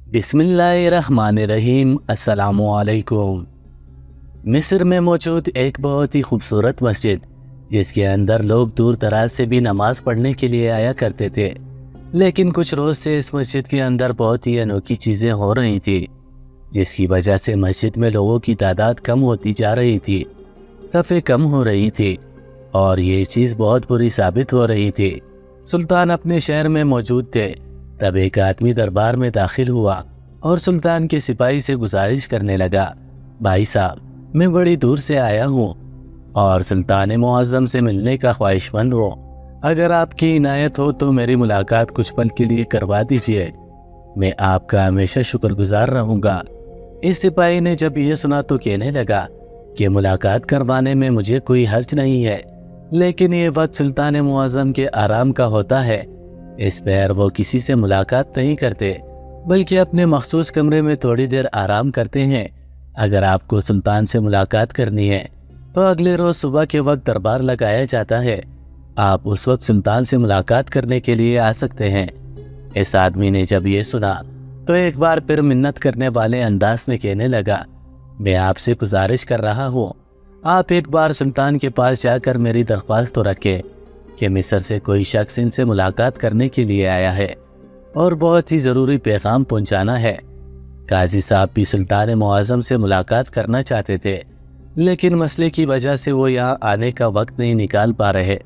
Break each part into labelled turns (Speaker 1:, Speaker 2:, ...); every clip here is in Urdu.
Speaker 1: بسم اللہ الرحمن الرحیم۔ السلام علیکم۔ مصر میں موجود ایک بہت ہی خوبصورت مسجد، جس کے اندر لوگ دور دراز سے بھی نماز پڑھنے کے لیے آیا کرتے تھے، لیکن کچھ روز سے اس مسجد کے اندر بہت ہی انوکھی چیزیں ہو رہی تھی، جس کی وجہ سے مسجد میں لوگوں کی تعداد کم ہوتی جا رہی تھی، صفیں کم ہو رہی تھی، اور یہ چیز بہت بری ثابت ہو رہی تھی۔ سلطان اپنے شہر میں موجود تھے، تب ایک آدمی دربار میں داخل ہوا اور سلطان کے سپاہی سے گزارش کرنے لگا، بھائی صاحب، میں بڑی دور سے آیا ہوں اور سلطان معظم سے ملنے کا خواہش مند ہوں۔ اگر آپ کی عنایت ہو تو میری ملاقات کچھ پل کے لیے کروا دیجیے، میں آپ کا ہمیشہ شکر گزار رہوں گا۔ اس سپاہی نے جب یہ سنا تو کہنے لگا کہ ملاقات کروانے میں مجھے کوئی حرج نہیں ہے، لیکن یہ وقت سلطان معظم کے آرام کا ہوتا ہے، اس پر وہ کسی سے ملاقات نہیں کرتے، بلکہ اپنے مخصوص کمرے میں تھوڑی دیر آرام کرتے ہیں۔ اگر آپ کو سلطان سے ملاقات کرنی ہے تو اگلے روز صبح کے وقت دربار لگایا جاتا ہے، آپ اس وقت سلطان سے ملاقات کرنے کے لیے آ سکتے ہیں۔ اس آدمی نے جب یہ سنا تو ایک بار پھر منت کرنے والے انداز میں کہنے لگا، میں آپ سے گزارش کر رہا ہوں، آپ ایک بار سلطان کے پاس جا کر میری درخواست تو رکھیں کہ مصر سے کوئی شخص ان سے ملاقات کرنے کے لیے آیا ہے اور بہت ہی ضروری پیغام پہنچانا ہے۔ قاضی صاحب بھی سلطان معظم سے ملاقات کرنا چاہتے تھے، لیکن مسئلے کی وجہ سے وہ یہاں آنے کا وقت نہیں نکال پا رہے۔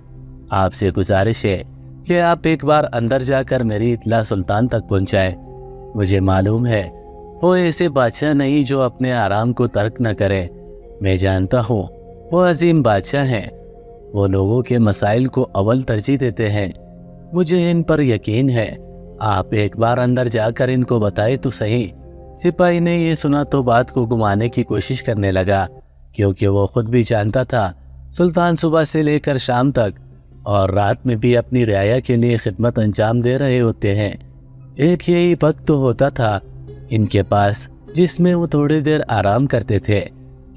Speaker 1: آپ سے گزارش ہے کہ آپ ایک بار اندر جا کر میری اطلاع سلطان تک پہنچائیں۔ مجھے معلوم ہے وہ ایسے بادشاہ نہیں جو اپنے آرام کو ترک نہ کرے، میں جانتا ہوں وہ عظیم بادشاہ ہیں، وہ لوگوں کے مسائل کو اول ترجیح دیتے ہیں، مجھے ان پر یقین ہے، آپ ایک بار اندر جا کر ان کو بتائے تو صحیح۔ سپاہی نے یہ سنا تو بات کو گھمانے کی کوشش کرنے لگا، کیونکہ وہ خود بھی جانتا تھا سلطان صبح سے لے کر شام تک اور رات میں بھی اپنی رعایا کے لیے خدمت انجام دے رہے ہوتے ہیں۔ ایک یہی وقت تو ہوتا تھا ان کے پاس جس میں وہ تھوڑی دیر آرام کرتے تھے،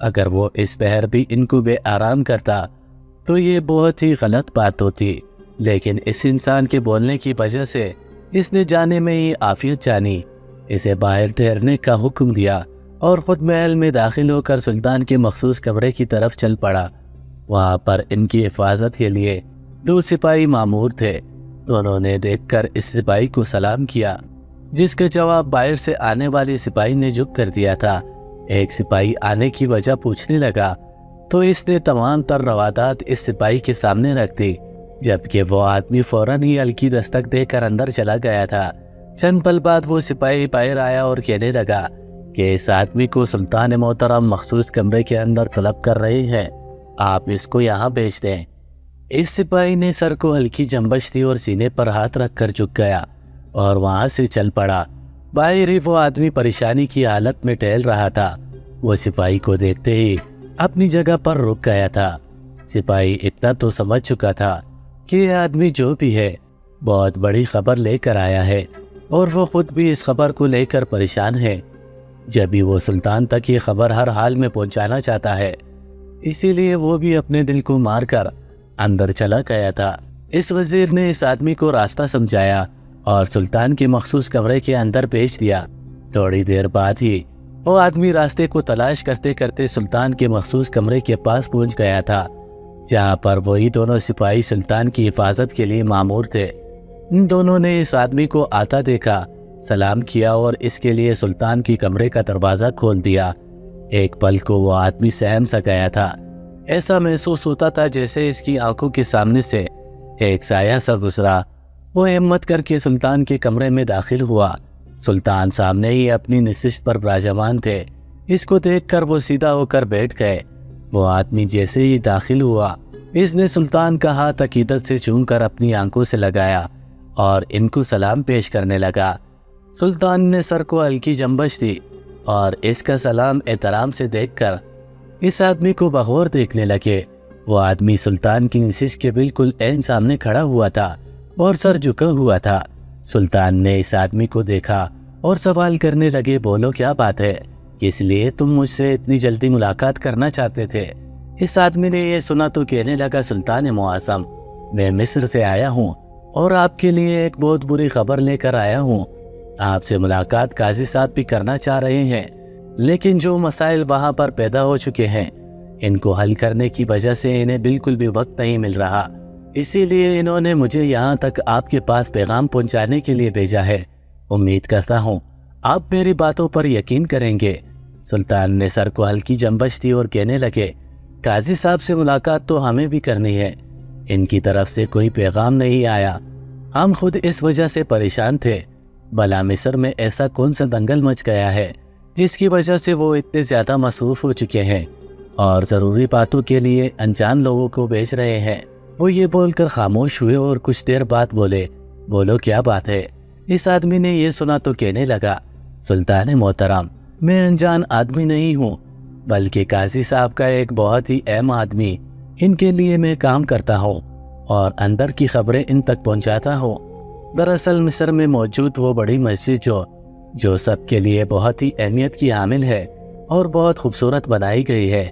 Speaker 1: اگر وہ اس پہر بھی ان کو بے آرام کرتا تو یہ بہت ہی غلط بات ہوتی، لیکن اس انسان کے بولنے کی وجہ سے اس نے جانے میں ہی عافیت جانی، اسے باہر ٹھہرنے کا حکم دیا اور خود محل میں داخل ہو کر سلطان کے مخصوص کمرے کی طرف چل پڑا۔ وہاں پر ان کی حفاظت کے لیے 2 سپاہی مامور تھے، دونوں نے دیکھ کر اس سپاہی کو سلام کیا، جس کا جواب باہر سے آنے والی سپاہی نے جھک کر دیا تھا۔ ایک سپاہی آنے کی وجہ پوچھنے لگا تو اس نے تمام تر روادات اس سپاہی کے سامنے رکھ دی، جبکہ وہ آدمی فوراً ہی ہلکی دستک دے کر اندر چلا گیا تھا۔ چند پل بعد وہ سپاہی باہر آیا اور کہنے لگا کہ اس آدمی کو سلطان محترم مخصوص کمرے کے اندر طلب کر رہے ہیں، آپ اس کو یہاں بھیج دیں۔ اس سپاہی نے سر کو ہلکی جنبش دی اور سینے پر ہاتھ رکھ کر جھک گیا اور وہاں سے چل پڑا۔ باہر ہی وہ آدمی پریشانی کی حالت میں ٹہل رہا تھا، وہ سپاہی کو دیکھتے ہی اپنی جگہ پر رک گیا تھا۔ سپاہی اتنا تو سمجھ چکا تھا کہ یہ آدمی جو بھی ہے بہت بڑی خبر لے کر آیا ہے اور وہ خود بھی اس خبر کو لے کر پریشان ہے، جبھی وہ سلطان تک یہ خبر ہر حال میں پہنچانا چاہتا ہے، اسی لیے وہ بھی اپنے دل کو مار کر اندر چلا گیا تھا۔ اس وزیر نے اس آدمی کو راستہ سمجھایا اور سلطان کے مخصوص کمرے کے اندر بھیج دیا۔ تھوڑی دیر بعد ہی وہ آدمی راستے کو تلاش کرتے کرتے سلطان کے مخصوص کمرے کے پاس پہنچ گیا تھا، جہاں پر وہی دونوں سپاہی سلطان کی حفاظت کے لیے مامور تھے۔ ان دونوں نے اس آدمی کو آتا دیکھا، سلام کیا اور اس کے لیے سلطان کی کمرے کا دروازہ کھول دیا۔ ایک پل کو وہ آدمی سہم سا گیا تھا، ایسا محسوس ہوتا تھا جیسے اس کی آنکھوں کے سامنے سے ایک سایہ سا گزرا۔ وہ ہمت کر کے سلطان کے کمرے میں داخل ہوا۔ سلطان سامنے ہی اپنی نشست پر براجمان تھے، اس کو دیکھ کر وہ سیدھا ہو کر بیٹھ گئے۔ وہ آدمی جیسے ہی داخل ہوا، اس نے سلطان کا ہاتھ عقیدت سے چوم کر اپنی آنکھوں سے لگایا اور ان کو سلام پیش کرنے لگا۔ سلطان نے سر کو ہلکی جنبش دی اور اس کا سلام احترام سے دیکھ کر اس آدمی کو بغور دیکھنے لگے۔ وہ آدمی سلطان کی نشست کے بالکل عین سامنے کھڑا ہوا تھا اور سر جھکا ہوا تھا۔ سلطان نے اس آدمی کو دیکھا اور سوال کرنے لگے، بولو کیا بات ہے، کس لیے تم مجھ سے اتنی جلدی ملاقات کرنا چاہتے تھے؟ اس آدمی نے یہ سنا تو کہنے لگا، سلطان معظم، میں مصر سے آیا ہوں اور آپ کے لیے ایک بہت بری خبر لے کر آیا ہوں۔ آپ سے ملاقات قاضی صاحب بھی کرنا چاہ رہے ہیں، لیکن جو مسائل وہاں پر پیدا ہو چکے ہیں ان کو حل کرنے کی وجہ سے انہیں بالکل بھی وقت نہیں مل رہا، اسی لیے انہوں نے مجھے یہاں تک آپ کے پاس پیغام پہنچانے کے لیے بھیجا ہے۔ امید کرتا ہوں آپ میری باتوں پر یقین کریں گے۔ سلطان نے سر کو ہلکی جنبش دی اور کہنے لگے، قاضی صاحب سے ملاقات تو ہمیں بھی کرنی ہے، ان کی طرف سے کوئی پیغام نہیں آیا، ہم خود اس وجہ سے پریشان تھے۔ بھلا مصر میں ایسا کون سا دنگل مچ گیا ہے جس کی وجہ سے وہ اتنے زیادہ مصروف ہو چکے ہیں اور ضروری باتوں کے لیے انجان لوگوں کو بھیج رہے ہیں؟ وہ یہ بول کر خاموش ہوئے اور کچھ دیر بعد بولے، بولو کیا بات ہے؟ اس آدمی نے یہ سنا تو کہنے لگا، سلطان محترم، میں انجان آدمی نہیں ہوں بلکہ قاضی صاحب کا ایک بہت ہی اہم آدمی، ان کے لیے میں کام کرتا ہوں اور اندر کی خبریں ان تک پہنچاتا ہوں۔ دراصل مصر میں موجود وہ بڑی مسجد جو سب کے لیے بہت ہی اہمیت کی حامل ہے اور بہت خوبصورت بنائی گئی ہے،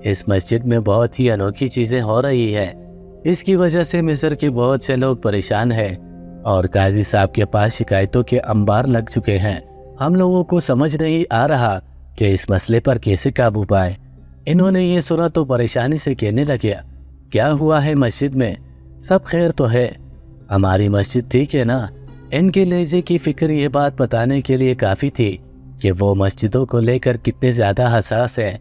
Speaker 1: اس مسجد میں بہت ہی انوکھی چیزیں ہو رہی ہیں، اس کی وجہ سے مصر کے بہت سے لوگ پریشان ہیں اور قاضی صاحب کے پاس شکایتوں کے انبار لگ چکے ہیں۔ ہم لوگوں کو سمجھ نہیں آ رہا کہ اس مسئلے پر کیسے قابو پائیں۔ انہوں نے یہ سنا تو پریشانی سے کہنے لگے، کیا ہوا ہے مسجد میں؟ سب خیر تو ہے؟ ہماری مسجد ٹھیک ہے نا؟ ان کے لہجے کی فکر یہ بات بتانے کے لیے کافی تھی کہ وہ مسجدوں کو لے کر کتنے زیادہ حساس ہیں۔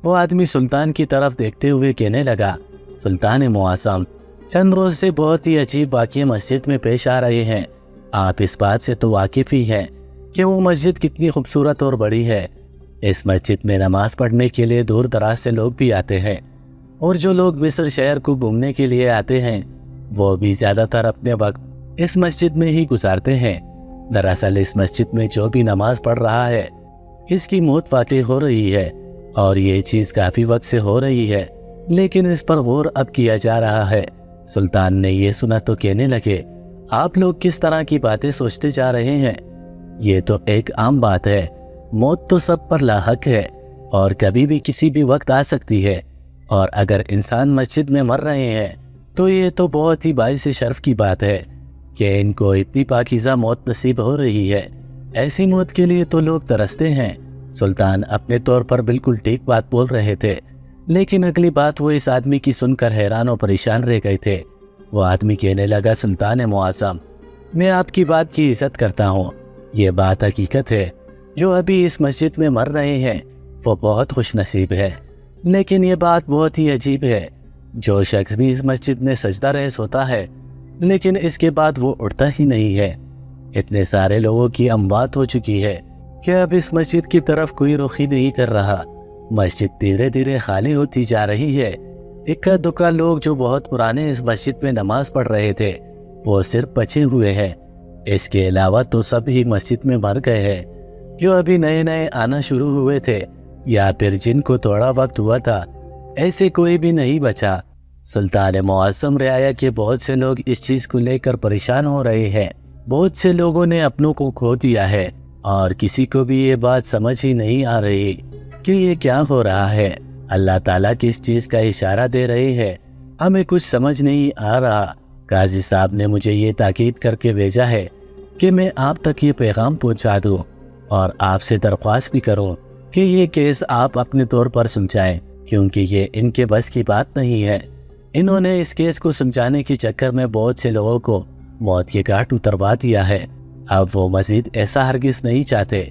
Speaker 1: وہ آدمی سلطان کی طرف دیکھتے ہوئے کہنے لگا، سلطان معظم، چند روز سے بہت ہی عجیب واقعے مسجد میں پیش آ رہے ہیں۔ آپ اس بات سے تو واقف ہی ہیں کہ وہ مسجد کتنی خوبصورت اور بڑی ہے۔ اس مسجد میں نماز پڑھنے کے لیے دور دراز سے لوگ بھی آتے ہیں، اور جو لوگ مصر شہر کو گھومنے کے لیے آتے ہیں وہ بھی زیادہ تر اپنے وقت اس مسجد میں ہی گزارتے ہیں۔ دراصل اس مسجد میں جو بھی نماز پڑھ رہا ہے اس کی موت واقع ہو رہی ہے، اور یہ چیز کافی وقت سے ہو رہی ہے، لیکن اس پر غور اب کیا جا رہا ہے۔ سلطان نے یہ سنا تو کہنے لگے، آپ لوگ کس طرح کی باتیں سوچتے جا رہے ہیں؟ یہ تو ایک عام بات ہے، موت تو سب پر لاحق ہے اور کبھی بھی کسی بھی وقت آ سکتی ہے، اور اگر انسان مسجد میں مر رہے ہیں تو یہ تو بہت ہی باعث شرف کی بات ہے کہ ان کو اتنی پاکیزہ موت نصیب ہو رہی ہے۔ ایسی موت کے لیے تو لوگ ترستے ہیں۔ سلطان اپنے طور پر بالکل ٹھیک بات بول رہے تھے، لیکن اگلی بات وہ اس آدمی کی سن کر حیران و پریشان رہ گئے تھے۔ وہ آدمی کہنے لگا، سلطان معظم، میں آپ کی بات کی عزت کرتا ہوں، یہ بات حقیقت ہے، جو ابھی اس مسجد میں مر رہے ہیں وہ بہت خوش نصیب ہے، لیکن یہ بات بہت ہی عجیب ہے، جو شخص بھی اس مسجد میں سجدہ ریز ہوتا ہے لیکن اس کے بعد وہ اٹھتا ہی نہیں ہے۔ اتنے سارے لوگوں کی اموات ہو چکی ہے کہ اب اس مسجد کی طرف کوئی رخ ہی نہیں کر رہا۔ مسجد دھیرے دھیرے خالی ہوتی جا رہی ہے۔ اکا دکا لوگ جو بہت پرانے اس مسجد میں نماز پڑھ رہے تھے وہ صرف بچے ہوئے ہیں، اس کے علاوہ تو سب ہی مسجد میں مر گئے ہیں، جو ابھی نئے نئے آنا شروع ہوئے تھے یا پھر جن کو تھوڑا وقت ہوا تھا، ایسے کوئی بھی نہیں بچا۔ سلطان معظم، رعایا کے بہت سے لوگ اس چیز کو لے کر پریشان ہو رہے ہیں، بہت سے لوگوں نے اپنوں کو کھو دیا ہے اور کسی کو بھی یہ بات سمجھ ہی نہیں آ رہی کہ یہ کیا ہو رہا ہے۔ اللہ تعالیٰ کس چیز کا اشارہ دے رہے ہیں، ہمیں کچھ سمجھ نہیں آ رہا۔ قاضی صاحب نے مجھے یہ تاکید کر کے بھیجا ہے کہ میں آپ تک یہ پیغام پہنچا دوں اور آپ سے درخواست بھی کروں کہ یہ کیس آپ اپنے طور پر سلجھائیں، کیونکہ یہ ان کے بس کی بات نہیں ہے۔ انہوں نے اس کیس کو سلجھانے کے چکر میں بہت سے لوگوں کو موت کے گھاٹ اتروا دیا ہے۔ اب وہ مزید ایسا ہرگز نہیں چاہتے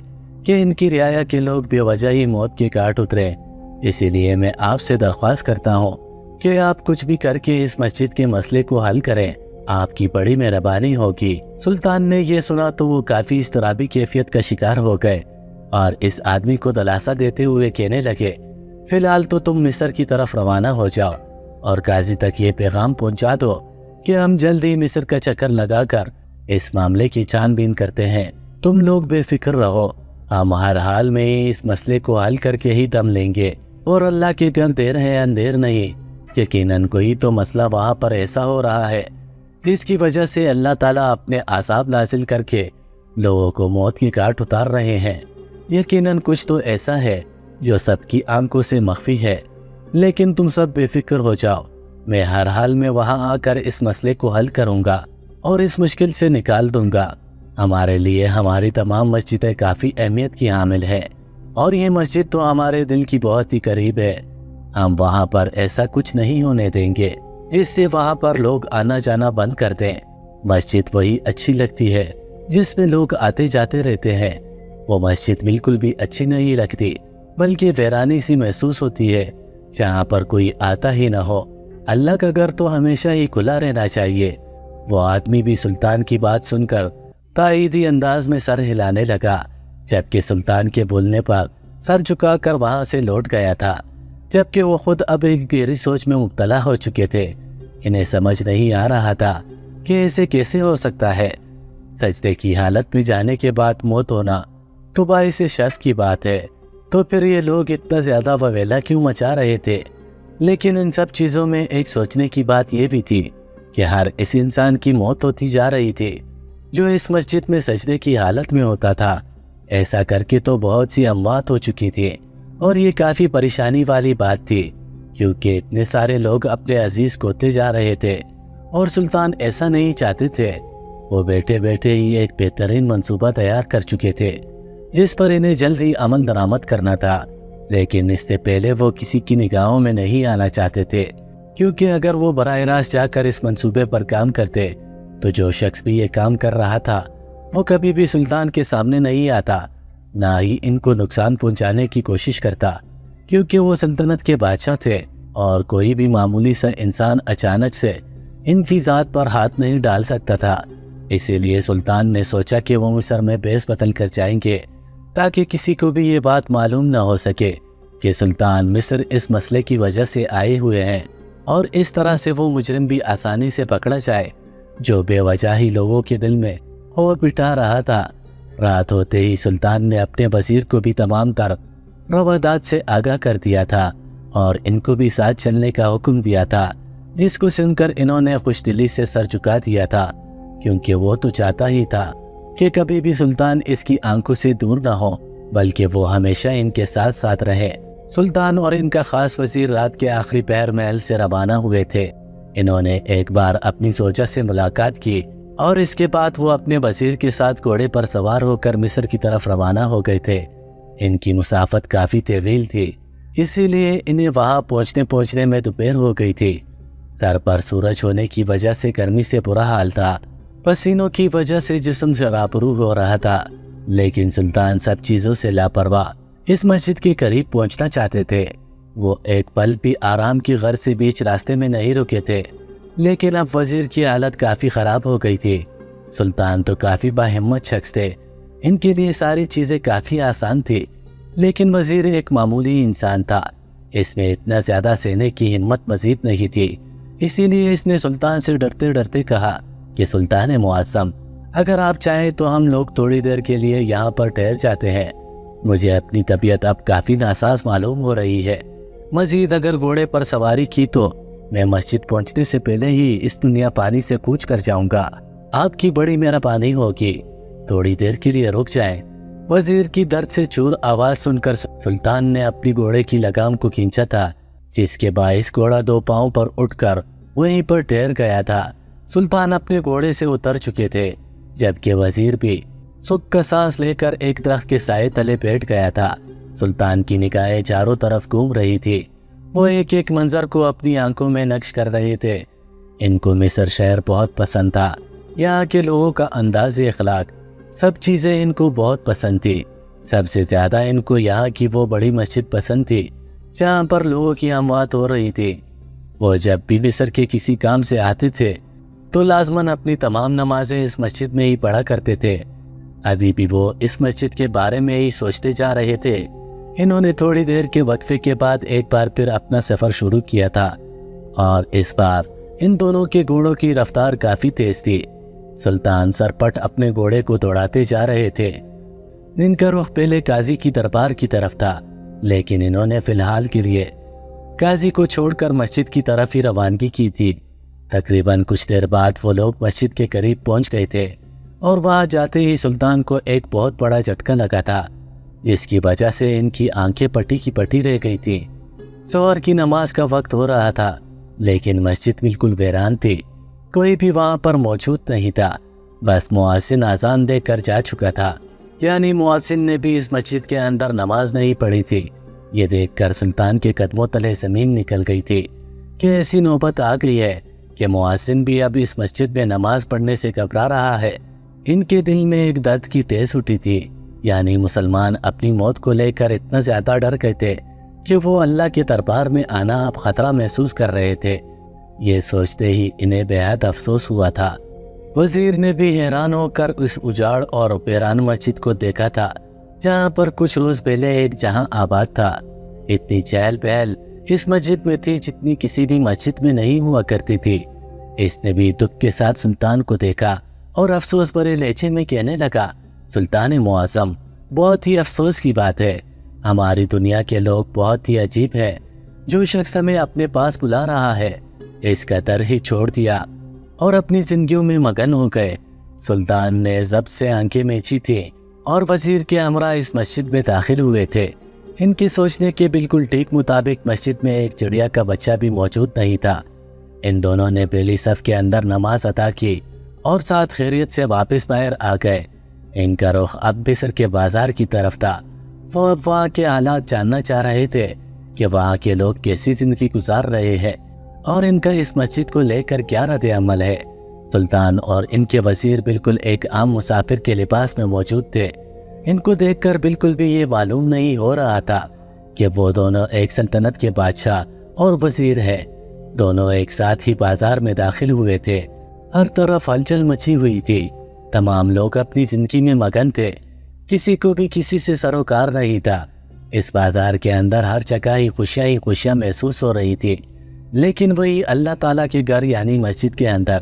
Speaker 1: کہ ان کی رعایا کے لوگ بے وجہ ہی موت کے گھاٹ اتریں۔ اسی لیے میں آپ سے درخواست کرتا ہوں کہ آپ کچھ بھی کر کے اس مسجد کے مسئلے کو حل کریں، آپ کی بڑی مہربانی ہوگی۔ سلطان نے یہ سنا تو وہ کافی اضطرابی کیفیت کا شکار ہو گئے اور اس آدمی کو دلاسا دیتے ہوئے کہنے لگے، فی الحال تو تم مصر کی طرف روانہ ہو جاؤ اور قاضی تک یہ پیغام پہنچا دو کہ ہم جلد ہی مصر کا چکر لگا کر اس معاملے کی چھان بین کرتے ہیں۔ تم لوگ بے فکر رہو، ہم ہر حال میں اس مسئلے کو حل کر کے ہی دم لیں گے، اور اللہ کے گھر دیر ہے اندھیر نہیں، یقیناً کوئی تو مسئلہ وہاں پر ایسا ہو رہا ہے جس کی وجہ سے اللہ تعالیٰ اپنے عذاب نازل کر کے لوگوں کو موت کی گھاٹ اتار رہے ہیں۔ یقیناً کچھ تو ایسا ہے جو سب کی آنکھوں سے مخفی ہے، لیکن تم سب بے فکر ہو جاؤ، میں ہر حال میں وہاں آ کر اس مسئلے کو حل کروں گا اور اس مشکل سے نکال دوں گا۔ ہمارے لیے ہماری تمام مسجدیں کافی اہمیت کی حامل ہیں، اور یہ مسجد تو ہمارے دل کی بہت ہی قریب ہے۔ ہم وہاں پر ایسا کچھ نہیں ہونے دیں گے جس سے وہاں پر لوگ آنا جانا بند کر دیں۔ مسجد وہی اچھی لگتی ہے جس میں لوگ آتے جاتے رہتے ہیں۔ وہ مسجد بالکل بھی اچھی نہیں لگتی، بلکہ ویرانی سی محسوس ہوتی ہے جہاں پر کوئی آتا ہی نہ ہو۔ اللہ کا گھر تو ہمیشہ ہی کھلا رہنا چاہیے۔ وہ آدمی بھی سلطان کی بات سن کر تائیدی انداز میں سر ہلانے لگا، جبکہ سلطان کے بولنے پر سر جھکا کر وہاں سے لوٹ گیا تھا، جبکہ وہ خود اب ایک گہری سوچ میں مبتلا ہو چکے تھے۔ انہیں سمجھ نہیں آ رہا تھا کہ ایسے کیسے ہو سکتا ہے۔ سجدے کی حالت میں جانے کے بعد موت ہونا تو باعث شرف کی بات ہے، تو پھر یہ لوگ اتنا زیادہ وویلا کیوں مچا رہے تھے؟ لیکن ان سب چیزوں میں ایک سوچنے کی بات یہ بھی تھی کہ ہر اس انسان کی موت ہوتی جا رہی تھی جو اس مسجد میں سجدے کی حالت میں ہوتا تھا۔ ایسا کر کے تو بہت سی اموات ہو چکی تھی، اور یہ کافی پریشانی والی بات تھی کیونکہ اتنے سارے لوگ اپنے عزیز کھوتے جا رہے تھے، اور سلطان ایسا نہیں چاہتے تھے۔ وہ بیٹھے بیٹھے ہی ایک بہترین منصوبہ تیار کر چکے تھے جس پر انہیں جلد ہی عمل درآمد کرنا تھا، لیکن اس سے پہلے وہ کسی کی نگاہوں میں نہیں آنا چاہتے تھے، کیونکہ اگر وہ براہ راست جا کر اس منصوبے پر کام کرتے تو جو شخص بھی یہ کام کر رہا تھا وہ کبھی بھی سلطان کے سامنے نہیں آتا، نہ ہی ان کو نقصان پہنچانے کی کوشش کرتا، کیونکہ وہ سلطنت کے بادشاہ تھے، اور کوئی بھی معمولی سا انسان اچانک سے ان کی ذات پر ہاتھ نہیں ڈال سکتا تھا۔ اسی لیے سلطان نے سوچا کہ وہ مصر میں بیس بدل کر جائیں گے تاکہ کسی کو بھی یہ بات معلوم نہ ہو سکے کہ سلطان مصر اس مسئلے کی وجہ سے آئے ہوئے ہیں، اور اس طرح سے وہ مجرم بھی آسانی سے پکڑا جائے جو بے وجہ ہی لوگوں کے دل میں خوف بٹھا رہا تھا۔ رات ہوتے ہی سلطان نے اپنے وزیر کو بھی تمام تر روادات سے آگاہ کر دیا تھا، اور ان کو بھی ساتھ چلنے کا حکم دیا تھا، جس کو سن کر انہوں نے خوش دلی سے سر جھکا دیا تھا، کیونکہ وہ تو چاہتا ہی تھا کہ کبھی بھی سلطان اس کی آنکھوں سے دور نہ ہو، بلکہ وہ ہمیشہ ان کے ساتھ ساتھ رہے۔ سلطان اور ان کا خاص وزیر رات کے آخری پہر محل سے روانہ ہوئے تھے۔ انہوں نے ایک بار اپنی زوجہ سے ملاقات کی، اور اس کے بعد وہ اپنے وزیر کے ساتھ گھوڑے پر سوار ہو کر مصر کی طرف روانہ ہو گئے تھے۔ ان کی مسافت کافی طویل تھی، اسی لیے انہیں وہاں پہنچنے میں دوپہر ہو گئی تھی۔ سر پر سورج ہونے کی وجہ سے گرمی سے برا حال تھا، پسینوں کی وجہ سے جسم شرابرو ہو رہا تھا، لیکن سلطان سب چیزوں سے لاپرواہ اس مسجد کے قریب پہنچنا چاہتے تھے۔ وہ ایک پل بھی آرام کی غرض سے بیچ راستے میں نہیں رکے تھے، لیکن اب وزیر کی حالت کافی خراب ہو گئی تھی۔ سلطان تو کافی باہمت شخص تھے، ان کے لیے ساری چیزیں کافی آسان تھی، لیکن وزیر ایک معمولی انسان تھا، اس میں اتنا زیادہ سہنے کی ہمت مزید نہیں تھی۔ اسی لیے اس نے سلطان سے ڈرتے ڈرتے کہا کہ سلطان معظم، اگر آپ چاہیں تو ہم لوگ تھوڑی دیر کے لیے یہاں پر ٹھہر جاتے ہیں۔ مجھے اپنی طبیعت اب کافی ناساز معلوم ہو رہی ہے۔ مزید اگر گھوڑے پر سواری کی تو میں مسجد پہنچنے سے پہلے ہی اس دنیا پانی سے کوچ کر جاؤں گا۔ آپ کی بڑی مہربانی ہوگی، تھوڑی دیر کے لیے رک جائیں۔ وزیر کی درد سے چور آواز سن کر سلطان نے اپنی گھوڑے کی لگام کو کھینچا تھا، جس کے باعث گھوڑا دو پاؤں پر اٹھ کر وہیں پر ٹھہر گیا تھا۔ سلطان اپنے گھوڑے سے اتر چکے تھے، جبکہ وزیر بھی سکھ کا سانس لے کر ایک درخت کے سائے تلے بیٹھ گیا تھا۔ سلطان کی نگاہیں چاروں طرف گھوم رہی تھی، وہ ایک ایک منظر کو اپنی آنکھوں میں نقش کر رہے تھے۔ ان کو مصر شہر بہت پسند تھا، یہاں کے لوگوں کا انداز اخلاق، سب چیزیں ان کو بہت پسند تھی۔ سب سے زیادہ ان کو یہاں کی وہ بڑی مسجد پسند تھی جہاں پر لوگوں کی اموات ہو رہی تھی۔ وہ جب بھی مصر کے کسی کام سے آتے تھے تو لازماً اپنی تمام نمازیں اس مسجد میں ہی پڑھا کرتے تھے۔ ابھی بھی وہ اس مسجد کے بارے میں ہی سوچتے جا رہے تھے۔ انہوں نے تھوڑی دیر کے وقفے کے بعد ایک بار پھر اپنا سفر شروع کیا تھا، اور اس بار ان دونوں کے گھوڑوں کی رفتار کافی تیز تھی۔ سلطان سرپٹ اپنے گھوڑے کو دوڑاتے جا رہے تھے۔ ان کا رخ پہلے قاضی کی دربار کی طرف تھا، لیکن انہوں نے فی الحال کے لیے قاضی کو چھوڑ کر مسجد کی طرف ہی روانگی کی تھی۔ تقریباً کچھ دیر بعد وہ لوگ مسجد کے قریب پہنچ گئے تھے، اور وہاں جاتے ہی سلطان کو ایک بہت بڑا جھٹکا لگا تھا، جس کی وجہ سے ان کی آنکھیں پٹی کی پٹی رہ گئی تھی۔ ظہر کی نماز کا وقت ہو رہا تھا، لیکن مسجد بالکل ویران تھی، کوئی بھی وہاں پر موجود نہیں تھا۔ بس مؤذن اذان دے کر جا چکا تھا، یعنی مؤذن نے بھی اس مسجد کے اندر نماز نہیں پڑھی تھی۔ یہ دیکھ کر سلطان کے قدموں تلے زمین نکل گئی تھی کہ ایسی نوبت آ گئی ہے کہ مؤذن بھی اب اس مسجد میں نماز پڑھنے سے گھبرا رہا ہے۔ ان کے دل میں ایک درد کی ٹھیس اٹھی تھی، یعنی مسلمان اپنی موت کو لے کر اتنا زیادہ ڈر گئے تھے کہ وہ اللہ کے دربار میں آنا اب خطرہ محسوس کر رہے تھے۔ یہ سوچتے ہی انہیں بے حد افسوس ہوا تھا۔ وزیر نے بھی حیران ہو کر اس اجاڑ اور ویران مسجد کو دیکھا تھا، جہاں پر کچھ روز پہلے ایک جہاں آباد تھا۔ اتنی چہل پہل اس مسجد میں تھی جتنی کسی بھی مسجد میں نہیں ہوا کرتی تھی۔ اس نے بھی دکھ کے ساتھ سلطان کو دیکھا اور افسوس بھرے لہجے میں کہنے لگا، سلطان معظم، بہت ہی افسوس کی بات ہے، ہماری دنیا کے لوگ بہت ہی عجیب ہے۔ جو شخص ہمیں اپنے پاس بلا رہا ہے اس کا در ہی چھوڑ دیا اور اپنی زندگیوں میں مگن ہو گئے۔ سلطان نے ضبط سے آنکھیں میچی تھی اور وزیر کے ہمراہ اس مسجد میں داخل ہوئے تھے۔ ان کے سوچنے کے بالکل ٹھیک مطابق مسجد میں ایک چڑیا کا بچہ بھی موجود نہیں تھا۔ ان دونوں نے پہلی صف کے اندر نماز ادا کی اور ساتھ خیریت سے واپس باہر آ گئے۔ ان کا رخ اب بصر کے بازار کی طرف تھا۔ وہ اب وہاں کے حالات جاننا چاہ رہے تھے کہ وہاں کے لوگ کیسی زندگی گزار رہے ہیں اور ان کا اس مسجد کو لے کر کیا رد عمل ہے۔ سلطان اور ان کے وزیر بالکل ایک عام مسافر کے لباس میں موجود تھے۔ ان کو دیکھ کر بالکل بھی یہ معلوم نہیں ہو رہا تھا کہ وہ دونوں ایک سلطنت کے بادشاہ اور وزیر ہیں۔ دونوں ایک ساتھ ہی بازار میں داخل ہوئے تھے۔ ہر طرف ہلچل مچی ہوئی تھی، تمام لوگ اپنی زندگی میں مگن تھے، کسی کو بھی کسی سے سروکار نہیں تھا۔ اس بازار کے اندر ہر جگہ ہی خوشیاں محسوس ہو رہی تھی، لیکن وہی اللہ تعالیٰ کے گھر یعنی مسجد کے اندر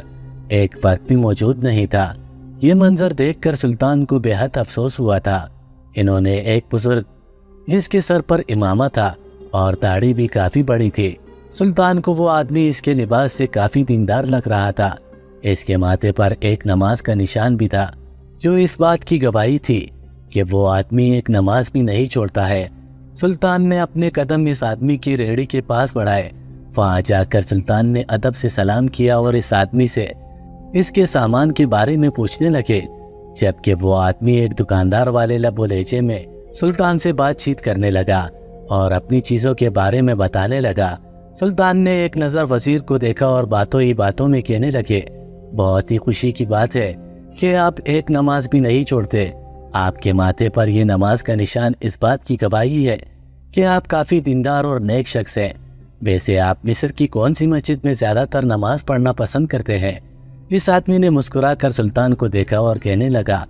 Speaker 1: ایک فرد بھی موجود نہیں تھا۔ یہ منظر دیکھ کر سلطان کو بے حد افسوس ہوا تھا۔ انہوں نے ایک بزرگ جس کے سر پر امامہ تھا اور داڑھی بھی کافی بڑی تھی، سلطان کو وہ آدمی اس کے لباس سے کافی دیندار لگ رہا تھا۔ اس کے ماتھے پر ایک نماز کا نشان بھی تھا، جو اس بات کی گواہی تھی کہ وہ آدمی ایک نماز بھی نہیں چھوڑتا ہے۔ سلطان نے اپنے قدم اس آدمی کی ریڑھی کے پاس بڑھائے۔ وہاں جا کر سلطان نے ادب سے سلام کیا اور اس آدمی سے اس کے سامان کے بارے میں پوچھنے لگے، جبکہ وہ آدمی ایک دکاندار والے لب و لہجے میں سلطان سے بات چیت کرنے لگا اور اپنی چیزوں کے بارے میں بتانے لگا۔ سلطان نے ایک نظر وزیر کو دیکھا اور باتوں ہی باتوں میں کہنے لگے، بہت ہی خوشی کی بات ہے کہ آپ ایک نماز بھی نہیں چھوڑتے۔ آپ کے ماتھے پر یہ نماز کا نشان اس بات کی گواہی ہے کہ آپ کافی دیندار اور نیک شخص ہیں۔ ویسے آپ مصر کی کون سی مسجد میں زیادہ تر نماز پڑھنا پسند کرتے ہیں؟ اس آدمی نے مسکرا کر سلطان کو دیکھا اور کہنے لگا،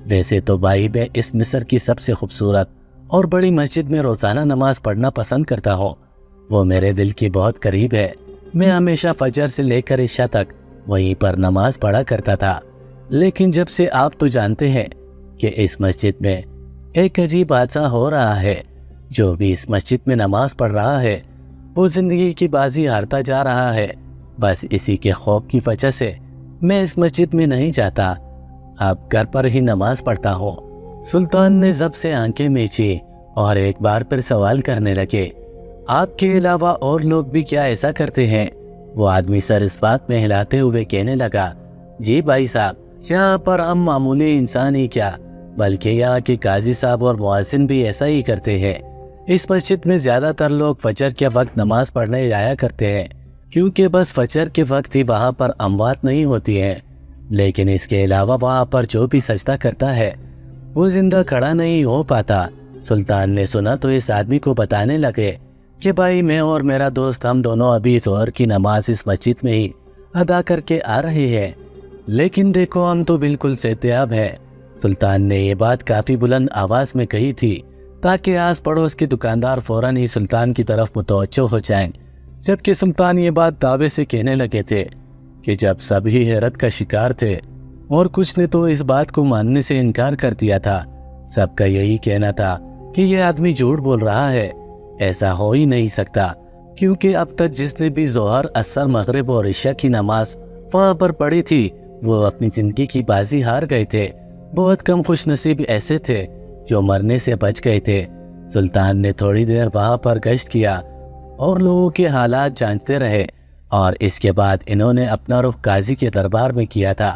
Speaker 1: ویسے تو بھائی میں اس مصر کی سب سے خوبصورت اور بڑی مسجد میں روزانہ نماز پڑھنا پسند کرتا ہوں۔ وہ میرے دل کی بہت قریب ہے۔ میں ہمیشہ فجر سے لے کر عشاء تک وہیں پر نماز پڑھا کرتا تھا، لیکن جب سے آپ تو جانتے ہیں کہ اس مسجد میں ایک عجیب حادثہ ہو رہا ہے، جو بھی اس مسجد میں نماز پڑھ رہا ہے وہ زندگی کی بازی ہارتا جا رہا ہے۔ بس اسی کے خوف کی وجہ سے میں اس مسجد میں نہیں جاتا، اب گھر پر ہی نماز پڑھتا ہوں۔ سلطان نے ضبط سے آنکھیں میچی اور ایک بار پھر سوال کرنے لگے، آپ کے علاوہ اور لوگ بھی کیا ایسا کرتے ہیں؟ وہ آدمی سر اس بات میں ہلاتے ہوئے کہنے لگا، جی بھائی صاحب، یہاں پر ہم معمولی انسان ہی کیا بلکہ یہاں کے قاضی صاحب اور مؤذن بھی ایسا ہی کرتے ہیں۔ اس مسجد میں زیادہ تر لوگ فجر کے وقت نماز پڑھنے جایا کرتے ہیں، کیونکہ بس فجر کے وقت ہی وہاں پر اموات نہیں ہوتی ہیں، لیکن اس کے علاوہ وہاں پر جو بھی سجدہ کرتا ہے وہ زندہ کھڑا نہیں ہو پاتا۔ سلطان نے سنا تو اس آدمی کو بتانے لگے کہ بھائی میں اور میرا دوست ہم دونوں ابھی ظہر کی نماز اس مسجد میں ہی ادا کر کے آ رہے ہیں، لیکن دیکھو ہم تو بالکل صحتیاب ہیں۔ سلطان نے یہ بات کافی بلند آواز میں کہی تھی تاکہ آس پڑوس کے دکاندار فوراً ہی سلطان کی طرف متوجہ ہو جائیں، جبکہ سلطان یہ بات دعوے سے کہنے لگے تھے کہ جب سبھی حیرت کا شکار تھے اور کچھ نے تو اس بات کو ماننے سے انکار کر دیا تھا۔ سب کا یہی کہنا تھا کہ یہ آدمی جھوٹ بول رہا ہے، ایسا ہو ہی نہیں سکتا، کیونکہ اب تک جس نے بھی ظہر، عصر، مغرب اور عشاء کی نماز وہاں پر پڑھی تھی وہ اپنی زندگی کی بازی ہار گئے تھے۔ بہت کم خوش نصیب ایسے تھے جو مرنے سے بچ گئے تھے۔ سلطان نے تھوڑی دیر وہاں پر گشت کیا اور لوگوں کے حالات جانتے رہے، اور اس کے بعد انہوں نے اپنا رخ قاضی کے دربار میں کیا تھا۔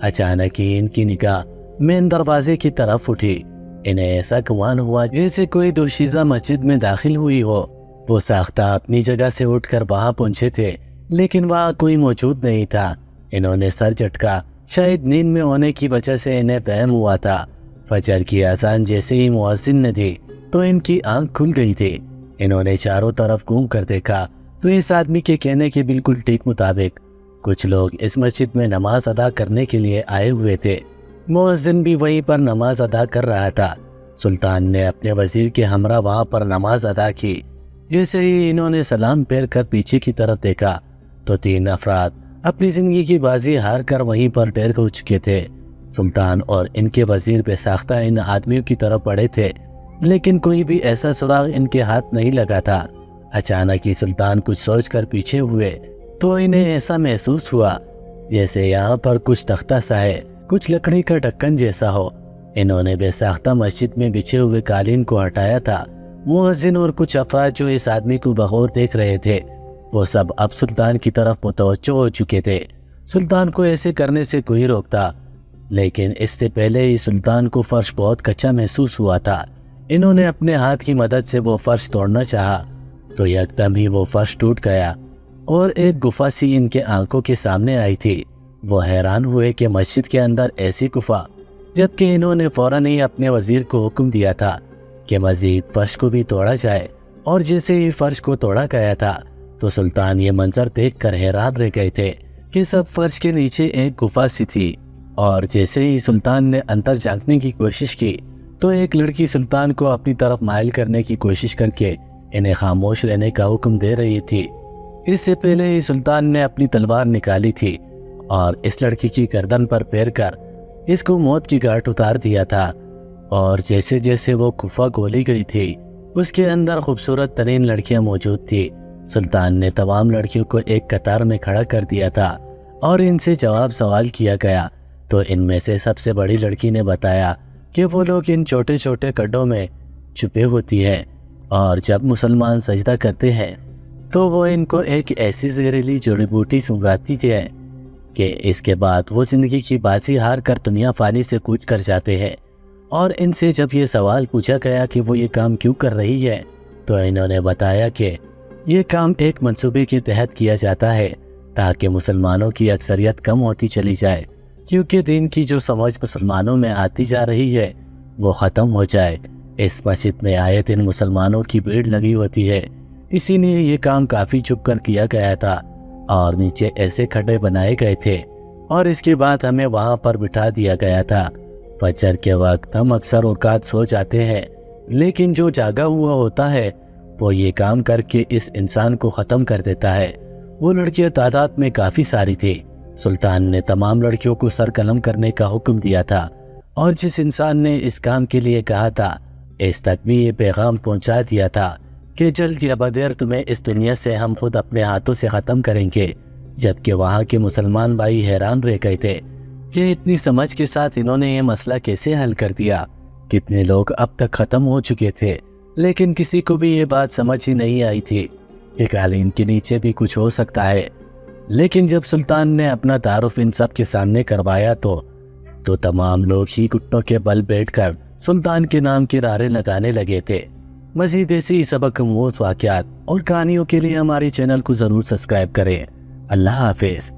Speaker 1: اچانک ہی ان کی نگاہ مین دروازے کی طرف اٹھی۔ انہیں ایسا گمان ہوا جیسے کوئی دوشیزہ مسجد میں داخل ہوئی ہو۔ وہ ساختہ اپنی جگہ سے اٹھ کر وہاں پہنچے تھے، لیکن وہاں کوئی موجود نہیں تھا۔ انہوں نے سر جھٹکا، شاید نیند میں ہونے کی وجہ سے انہیں وہم ہوا تھا۔ فجر کی اذان جیسے ہی مؤذن نے دی تو ان کی آنکھ کھل گئی تھی۔ انہوں نے چاروں طرف گھوم کر دیکھا تو اس آدمی کے کہنے کے بالکل ٹھیک مطابق کچھ لوگ اس مسجد میں نماز ادا کرنے کے لیے آئے ہوئے تھے۔ مؤذن بھی وہیں پر نماز ادا کر رہا تھا۔ سلطان نے اپنے وزیر کے ہمراہ وہاں پر نماز ادا کی۔ جیسے ہی انہوں نے سلام پھیر کر پیچھے کی طرف دیکھا تو 3 افراد اپنی زندگی کی بازی ہار کر وہیں پر ڈیر ہو چکے تھے۔ سلطان اور ان کے وزیر بے ساختہ ان آدمیوں کی طرف بڑھے تھے، لیکن کوئی بھی ایسا سراغ ان کے ہاتھ نہیں لگا تھا۔ اچانک ہی سلطان کچھ سوچ کر پیچھے ہوئے تو انہیں ایسا محسوس ہوا جیسے یہاں پر کچھ تختہ سا ہے، کچھ لکڑی کا ڈھکن جیسا ہو۔ انہوں نے بے ساختہ مسجد میں بچھے ہوئے قالین کو ہٹایا تھا۔ مؤذن اور کچھ افراد جو اس آدمی کو بغور دیکھ رہے تھے، وہ سب اب سلطان کی طرف متوجہ ہو چکے تھے۔ سلطان کو ایسے کرنے سے کوئی روکتا، لیکن اس سے پہلے ہی سلطان کو فرش بہت کچا محسوس ہوا تھا۔ انہوں نے اپنے ہاتھ کی مدد سے وہ فرش توڑنا چاہا تو یکدم ہی وہ فرش ٹوٹ گیا اور ایک گفا سی ان کے آنکھوں کے سامنے آئی تھی۔ وہ حیران ہوئے کہ مسجد کے اندر ایسی گفا، جبکہ انہوں نے فوراً ہی اپنے وزیر کو حکم دیا تھا کہ مزید فرش کو بھی توڑا جائے، اور جیسے ہی فرش کو توڑا گیا تھا تو سلطان یہ منظر دیکھ کر حیران رہ گئے تھے کہ سب فرش کے نیچے ایک گفا سی تھی۔ اور جیسے ہی سلطان نے اندر جھانکنے کی کوشش کی تو ایک لڑکی سلطان کو اپنی طرف مائل کرنے کی کوشش کر کے انہیں خاموش رہنے کا حکم دے رہی تھی۔ اس سے پہلے ہی سلطان نے اپنی تلوار نکالی تھی اور اس لڑکی کی گردن پر پھیر کر اس کو موت کی گھاٹ اتار دیا تھا۔ اور جیسے جیسے وہ گفا کھولی گئی تھی، اس کے اندر خوبصورت ترین لڑکیاں موجود تھی۔ سلطان نے تمام لڑکیوں کو ایک قطار میں کھڑا کر دیا تھا اور ان سے جواب سوال کیا گیا تو ان میں سے سب سے بڑی لڑکی نے بتایا کہ وہ لوگ ان چھوٹے چھوٹے گڈھوں میں چھپے ہوتی ہیں، اور جب مسلمان سجدہ کرتے ہیں تو وہ ان کو ایک ایسی زہریلی جڑی بوٹی سونگھاتی ہے کہ اس کے بعد وہ زندگی کی بازی ہار کر دنیا فانی سے کوچ کر جاتے ہیں۔ اور ان سے جب یہ سوال پوچھا گیا کہ وہ یہ کام کیوں کر رہی ہے تو انہوں نے بتایا کہ یہ کام ایک منصوبے کے تحت کیا جاتا ہے تاکہ مسلمانوں کی اکثریت کم ہوتی چلی جائے، کیونکہ دین کی جو سمجھ مسلمانوں میں آتی جا رہی ہے وہ ختم ہو جائے۔ اس مسجد میں آئے دن مسلمانوں کی بھیڑ لگی ہوتی ہے، اسی لیے یہ کام کافی چھپ کر کیا گیا تھا اور نیچے ایسے کھڈے بنائے گئے تھے، اور اس کے بعد ہمیں وہاں پر بٹھا دیا گیا تھا۔ فجر کے وقت ہم اکثر اوقات سو جاتے ہیں، لیکن جو جاگا ہوا ہوتا ہے وہ یہ کام کر کے اس انسان کو ختم کر دیتا ہے۔ وہ لڑکیاں تعداد میں کافی ساری تھی۔ سلطان نے تمام لڑکیوں کو سر قلم کرنے کا حکم دیا تھا، اور جس انسان نے اس کام کے لیے کہا تھا اس تک بھی یہ پیغام پہنچا دیا تھا کہ جلد یا بدیر تمہیں اس دنیا سے ہم خود اپنے ہاتھوں سے ختم کریں گے۔ جبکہ وہاں کے مسلمان بھائی حیران رہ گئے تھے کہ اتنی سمجھ کے ساتھ انہوں نے یہ مسئلہ کیسے حل کر دیا۔ کتنے لوگ اب تک ختم ہو چکے تھے، لیکن کسی کو بھی یہ بات سمجھ ہی نہیں آئی تھی کہ قالین کے نیچے بھی کچھ ہو سکتا ہے۔ لیکن جب سلطان نے اپنا تعارف ان سب کے سامنے کروایا تو تمام لوگ ہی گھٹنوں کے بل بیٹھ کر سلطان کے نام کے نعرے لگانے لگے تھے۔ مزید ایسی سبق آموز واقعات اور کہانیوں کے لیے ہمارے چینل کو ضرور سبسکرائب کریں۔ اللہ حافظ۔